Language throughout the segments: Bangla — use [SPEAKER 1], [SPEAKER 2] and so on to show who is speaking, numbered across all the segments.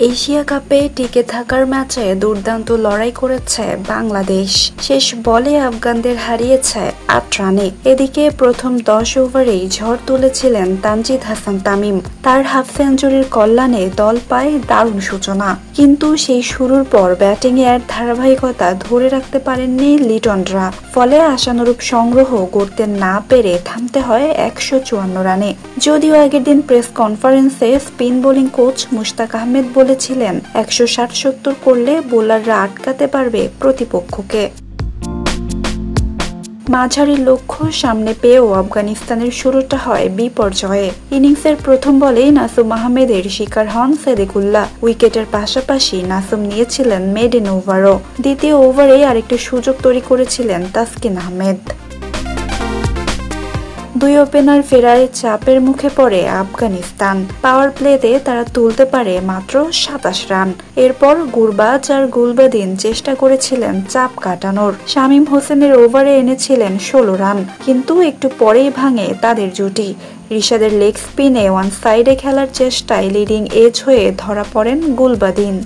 [SPEAKER 1] এশিয়া কাপে টিকে থাকার ম্যাচে দুর্দান্ত লড়াই করেছে বাংলাদেশ। শেষ বলে আফগানদের হারিয়েছে ৮ রানে। এদিকে প্রথম ১০ ওভারেই ঝড় তুলেছিলেন তানজিদ হাসান তামিম। তার হাফ সেঞ্চুরির কল্যাণে দল পায় দারুণ সূচনা, কিন্তু সেই শুরুর পর ব্যাটিংয়ে এর ধারাবাহিকতা ধরে রাখতে পারেননি লিটনরা। ফলে আশানুরূপ সংগ্রহ করতে না পেরে থামতে হয় ১৫৪ রানে। যদিও আগের দিন প্রেস কনফারেন্সে spin bowling coach Mushtaq Ahmed বলেছিলেন ১৬০-৭০ করলে বোলাররা আটকাতে পারবে প্রতিপক্ষকে। মাঝারি লক্ষ্য সামনে পেয়েও আফগানিস্তানের শুরুটা হয় বিপর্যয়ে। ইনিংসের প্রথম বলেই নাসুম আহমেদের শিকার হন সেদিকুল্লাহ। উইকেটের পাশাপাশি নাসুম নিয়েছিলেন মেডেন ওভারও। দ্বিতীয় ওভারে আরেকটি সুযোগ তৈরি করেছিলেন তাসকিন আহমেদ। দুই ওপেনার ফেরায় চাপের মুখে পড়ে আফগানিস্তান। পাওয়ার প্লেতে তারা তুলতে পারে মাত্র ২৭ রান। এরপর গুরবাজ আর গুলবাদিন চেষ্টা করেছিলেন চাপ কাটানোর। শামীম হোসেনের ওভারে এনেছিলেন ১৬ রান, কিন্তু একটু পরেই ভাঙে তাদের জুটি। রিশাদের লেগ স্পিনে ওয়ান সাইডে খেলার চেষ্টায় লিডিং এজ হয়ে ধরা পড়েন গুলবাদিন।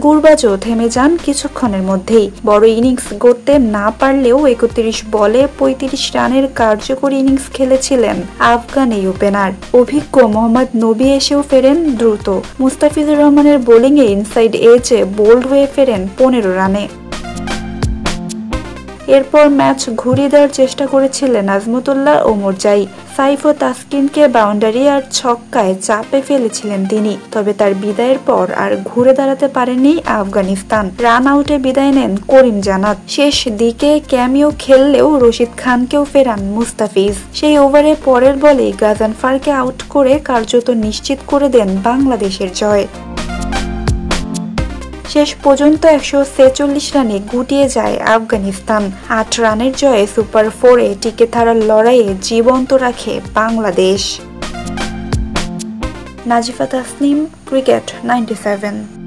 [SPEAKER 1] গুরবাজও থেমে যান কিছুক্ষণের মধ্যেই। বড় ইনিংস গড়তে না পারলেও ৩১ বলে ৩৫ রানের কার্যকরী ইনিংস খেলেছিলেন আফগান এই ওপেনার। অভিজ্ঞ মোহাম্মদ নবী এসেও ফেরেন দ্রুত। মুস্তাফিজুর রহমানের বোলিংয়ে ইনসাইড এজে বোল্ড হয়ে ফেরেন ১৫ রানে। এরপর ম্যাচ ঘুরিয়ে দেওয়ার চেষ্টা করেছিলেন আজমতুল্লাহ ও মুরজাই। সাইফ ও তাসকিনকে বাউন্ডারি আর ছক্কায় চাপে ফেলেছিলেন তিনি। তবে তার বিদায়ের পর আর ঘুরে দাঁড়াতে পারেনি আফগানিস্তান। রান আউটে বিদায় নেন করিম জানাত। শেষ দিকে ক্যামিও খেললেও রশিদ খানকেও ফেরান মুস্তাফিজ। সেই ওভারে পরের বলে গাজানফারকে আউট করে কার্যত নিশ্চিত করে দেন বাংলাদেশের জয়। শেষ পর্যন্ত ১৪৬ রানে গুটিয়ে যায় আফগানিস্তান। ৮ রানের জয়ে সুপার 4-এ টিকে থাকার লড়াইয়ে জীবন্ত রাখে বাংলাদেশ। নাজিফা তাসনিম, ক্রিকেট ৯৭।